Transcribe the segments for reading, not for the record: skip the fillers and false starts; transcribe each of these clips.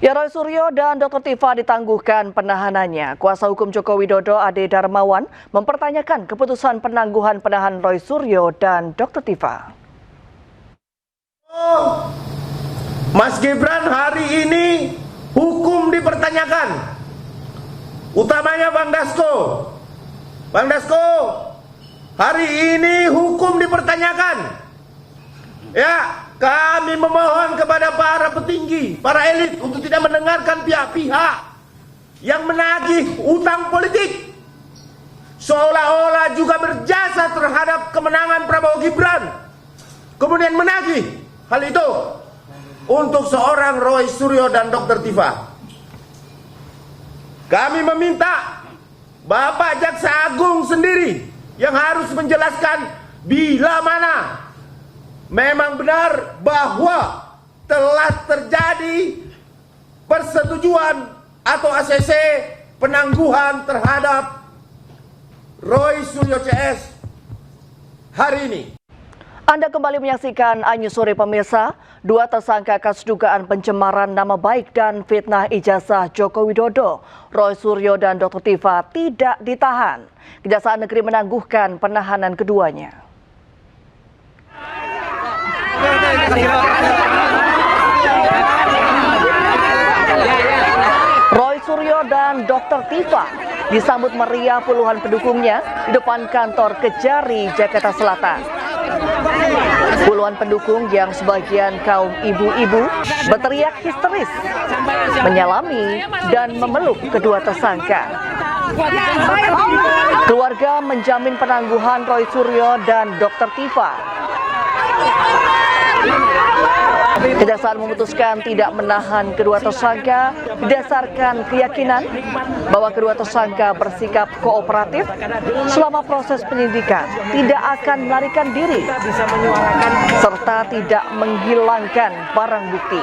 Ya, Roy Suryo dan Dr. Tifa ditangguhkan penahanannya. Kuasa hukum Joko Widodo Ade Darmawan mempertanyakan keputusan penangguhan penahanan Roy Suryo dan Dr. Tifa. Mas Gibran hari ini hukum dipertanyakan. Utamanya Bang Dasko. Bang Dasko, hari ini hukum dipertanyakan. Ya, kami memohon kepada para petinggi, para elit untuk tidak mendengarkan pihak-pihak yang menagih utang politik. Seolah-olah juga berjasa terhadap kemenangan Prabowo Gibran. Kemudian menagih hal itu untuk seorang Roy Suryo dan Dr. Tifa. Kami meminta Bapak Jaksa Agung sendiri yang harus menjelaskan bila mana memang benar bahwa telah terjadi persetujuan atau ACC penangguhan terhadap Roy Suryo CS hari ini. Anda kembali menyaksikan Anyu Sore pemirsa. Dua tersangka kasus dugaan pencemaran nama baik dan fitnah ijazah Joko Widodo, Roy Suryo dan Dr. Tifa tidak ditahan. Kejaksaan Negeri menangguhkan penahanan keduanya. Roy Suryo dan Dr. Tifa disambut meriah puluhan pendukungnya di depan kantor Kejari, Jakarta Selatan. Puluhan pendukung yang sebagian kaum ibu-ibu berteriak histeris, menyalami dan memeluk kedua tersangka. Keluarga menjamin penangguhan Roy Suryo dan Dr. Tifa. Kejaksaan memutuskan tidak menahan kedua tersangka berdasarkan keyakinan bahwa kedua tersangka bersikap kooperatif selama proses penyidikan, tidak akan melarikan diri, serta tidak menghilangkan barang bukti.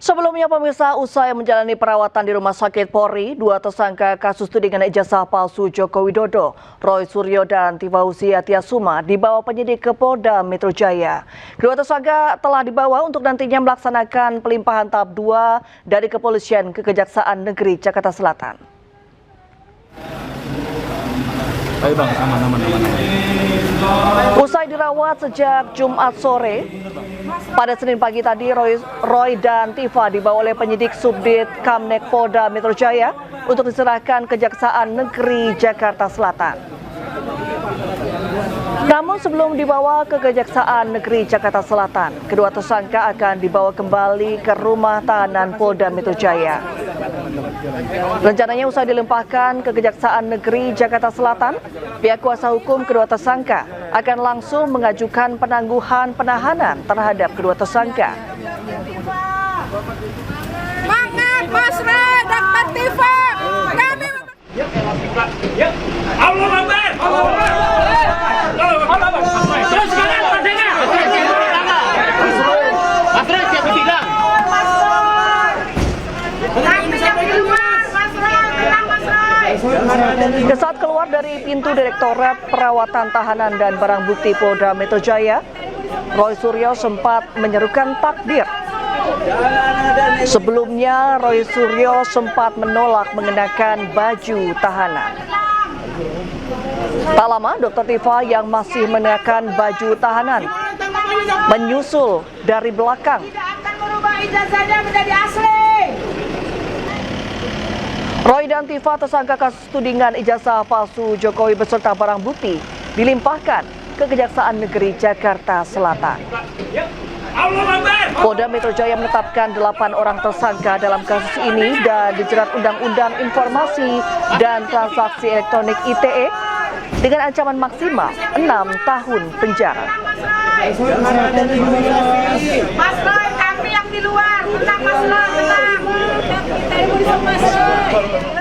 Sebelumnya pemirsa, usai menjalani perawatan di Rumah Sakit Polri, dua tersangka kasus tudingan ijazah palsu Joko Widodo, Roy Suryo dan Tifa Tiasuma dibawa penyidik ke Polda Metro Jaya. Kedua tersangka telah dibawa untuk nantinya melaksanakan pelimpahan tahap 2 dari kepolisian ke Kejaksaan Negeri Jakarta Selatan. Ayo Bang, aman. Usai dirawat sejak Jumat sore, pada Senin pagi tadi Roy dan Tifa dibawa oleh penyidik Subdit Kamnek Polda Metro Jaya untuk diserahkan Kejaksaan Negeri Jakarta Selatan. Namun sebelum dibawa ke Kejaksaan Negeri Jakarta Selatan, kedua tersangka akan dibawa kembali ke rumah tahanan Polda Metro Jaya. Rencananya usai dilimpahkan ke Kejaksaan Negeri Jakarta Selatan, pihak kuasa hukum kedua tersangka akan langsung mengajukan penangguhan penahanan terhadap kedua tersangka. Semangat Mas Roy, Dr. Tifa. Kami Allah Akbar. Terus sekarang padanya. Mas Roy siap bersidang. Saat keluar dari pintu Direktorat Perawatan Tahanan dan Barang Bukti Polda Metro Jaya, Roy Suryo sempat menyerukan takbir. Sebelumnya, Roy Suryo sempat menolak mengenakan baju tahanan. Tak lama, Dr. Tifa yang masih mengenakan baju tahanan menyusul dari belakang. Roy dan Tifa tersangka kasus tudingan ijazah palsu Jokowi beserta barang bukti dilimpahkan ke Kejaksaan Negeri Jakarta Selatan. Polda Metro Jaya menetapkan 8 orang tersangka dalam kasus ini dan dijerat Undang-Undang Informasi dan Transaksi Elektronik ITE dengan ancaman maksimal 6 tahun penjara. Mas Roy, kami yang di luar, tenang Mas Roy, tenang.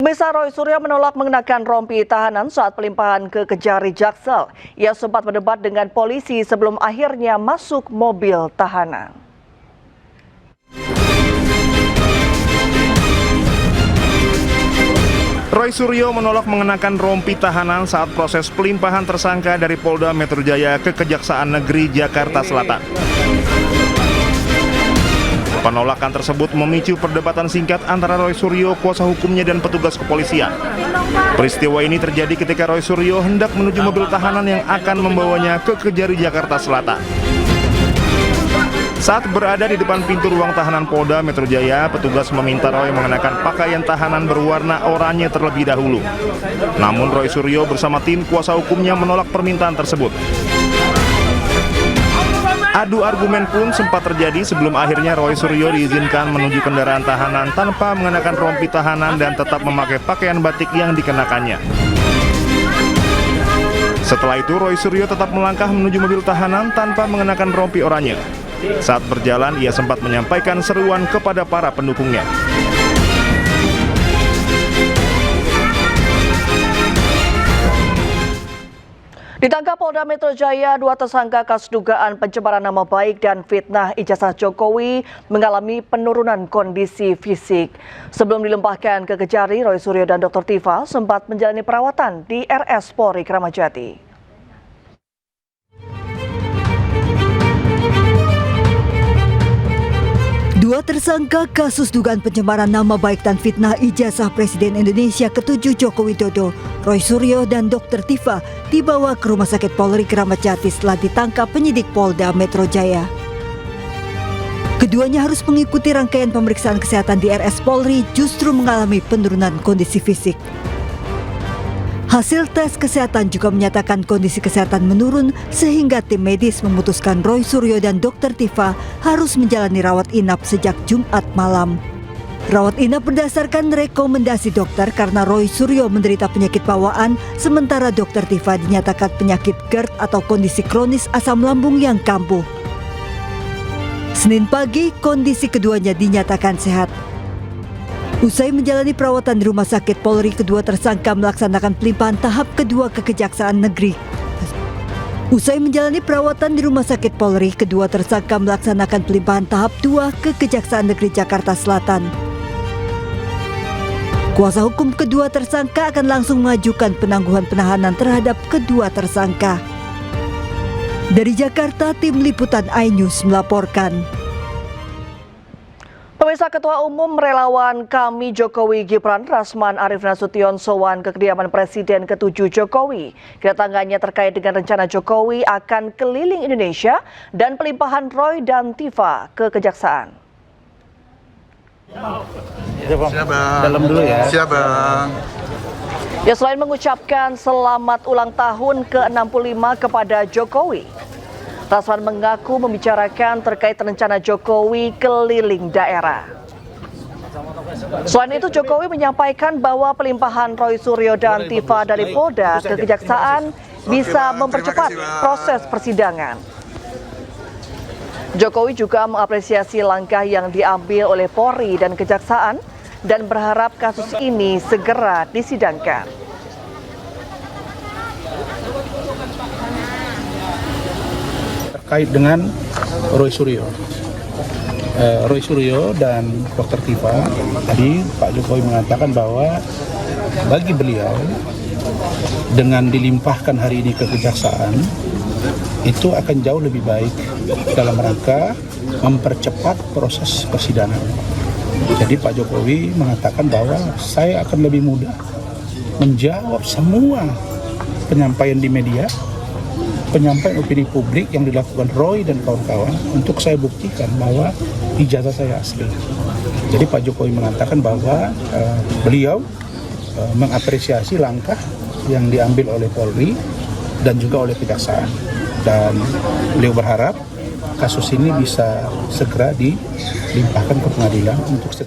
Misa Roy Suryo menolak mengenakan rompi tahanan saat pelimpahan ke Kejari Jaksel. Ia sempat berdebat dengan polisi sebelum akhirnya masuk mobil tahanan. Roy Suryo menolak mengenakan rompi tahanan saat proses pelimpahan tersangka dari Polda Metro Jaya ke Kejaksaan Negeri Jakarta Selatan. Penolakan tersebut memicu perdebatan singkat antara Roy Suryo, kuasa hukumnya, dan petugas kepolisian. Peristiwa ini terjadi ketika Roy Suryo hendak menuju mobil tahanan yang akan membawanya ke Kejari Jakarta Selatan. Saat berada di depan pintu ruang tahanan Polda Metro Jaya, petugas meminta Roy mengenakan pakaian tahanan berwarna oranye terlebih dahulu. Namun Roy Suryo bersama tim kuasa hukumnya menolak permintaan tersebut. Adu argumen pun sempat terjadi sebelum akhirnya Roy Suryo diizinkan menuju kendaraan tahanan tanpa mengenakan rompi tahanan dan tetap memakai pakaian batik yang dikenakannya. Setelah itu Roy Suryo tetap melangkah menuju mobil tahanan tanpa mengenakan rompi oranye. Saat berjalan ia sempat menyampaikan seruan kepada para pendukungnya. Ditangkap Polda Metro Jaya, 2 tersangka kasus dugaan pencemaran nama baik dan fitnah ijazah Jokowi mengalami penurunan kondisi fisik. Sebelum dilimpahkan ke Kejari, Roy Suryo dan Dr. Tifa sempat menjalani perawatan di RS Polri Kramat Jati. Dua tersangka kasus dugaan pencemaran nama baik dan fitnah ijazah Presiden Indonesia ke-7 Joko Widodo, Roy Suryo dan Dr. Tifa, dibawa ke Rumah Sakit Polri Kramat Jati setelah ditangkap penyidik Polda Metro Jaya. Keduanya harus mengikuti rangkaian pemeriksaan kesehatan di RS Polri justru mengalami penurunan kondisi fisik. Hasil tes kesehatan juga menyatakan kondisi kesehatan menurun sehingga tim medis memutuskan Roy Suryo dan Dr. Tifa harus menjalani rawat inap sejak Jumat malam. Rawat inap berdasarkan rekomendasi dokter karena Roy Suryo menderita penyakit bawaan, sementara Dr. Tifa dinyatakan penyakit GERD atau kondisi kronis asam lambung yang kambuh. Senin pagi, kondisi keduanya dinyatakan sehat. Usai menjalani perawatan di Rumah Sakit Polri, kedua tersangka melaksanakan pelimpahan tahap kedua ke Kejaksaan Negeri. Usai menjalani perawatan di Rumah Sakit Polri, kedua tersangka melaksanakan pelimpahan tahap 2 ke Kejaksaan Negeri Jakarta Selatan. Kuasa hukum kedua tersangka akan langsung mengajukan penangguhan penahanan terhadap kedua tersangka. Dari Jakarta, tim liputan iNews melaporkan. Pemirsa, Ketua Umum Relawan Kami Jokowi Gibran Rasman Arif Nasution sowan ke kediaman Presiden ke-7 Jokowi. Kedatangannya terkait dengan rencana Jokowi akan keliling Indonesia dan pelimpahan Roy dan Tifa ke Kejaksaan. Siap, Bang. Dalam dulu ya. Siap, Bang. Ya, selain mengucapkan selamat ulang tahun ke-65 kepada Jokowi, Rasman mengaku membicarakan terkait rencana Jokowi keliling daerah. Selain itu, Jokowi menyampaikan bahwa pelimpahan Roy Suryo dan Tifa dari Polda ke Kejaksaan bisa mempercepat proses persidangan. Jokowi juga mengapresiasi langkah yang diambil oleh Polri dan Kejaksaan dan berharap kasus ini segera disidangkan. Terkait dengan Roy Suryo. Roy Suryo dan Dr. Tifa, tadi Pak Jokowi mengatakan bahwa bagi beliau dengan dilimpahkan hari ini ke Kejaksaan itu akan jauh lebih baik dalam rangka mempercepat proses persidangan. Jadi Pak Jokowi mengatakan bahwa saya akan lebih mudah menjawab semua penyampaian di media, penyampaian opini publik yang dilakukan Roy dan kawan-kawan untuk saya buktikan bahwa ijazah saya asli. Jadi Pak Jokowi mengatakan bahwa beliau mengapresiasi langkah yang diambil oleh Polri dan juga oleh Kejaksaan. Dan beliau berharap kasus ini bisa segera dilimpahkan ke pengadilan untuk